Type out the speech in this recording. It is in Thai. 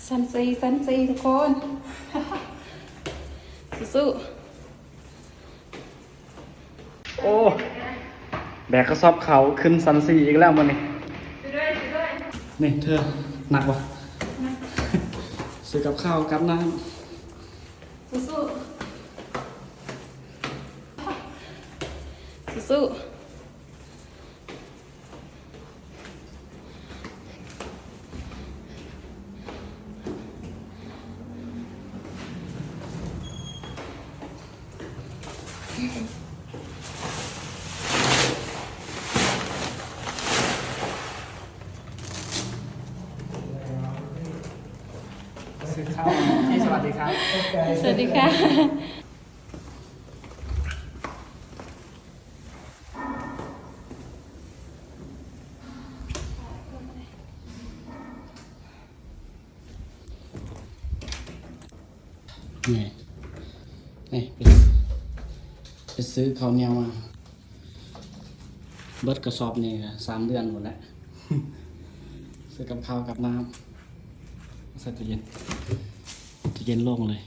สันซีทุกคนสู้โอ้แบกกระสอบเขาขึ้นซันซีอีกแล้วมันนี่นี่เธอหนักวะซื้อกับข้าวกับน้ๆสู้ซื้อข้าวให้สวัสดีครับ สวัสดีค่ะนี่นี่ไปซื้อข้าวเหนียวมาเบิดกระสอบนี่3 เดือนหมดแล้ว ซื้อกับข้าวกับน้ำใส่ตู้เย็นโล่งเลย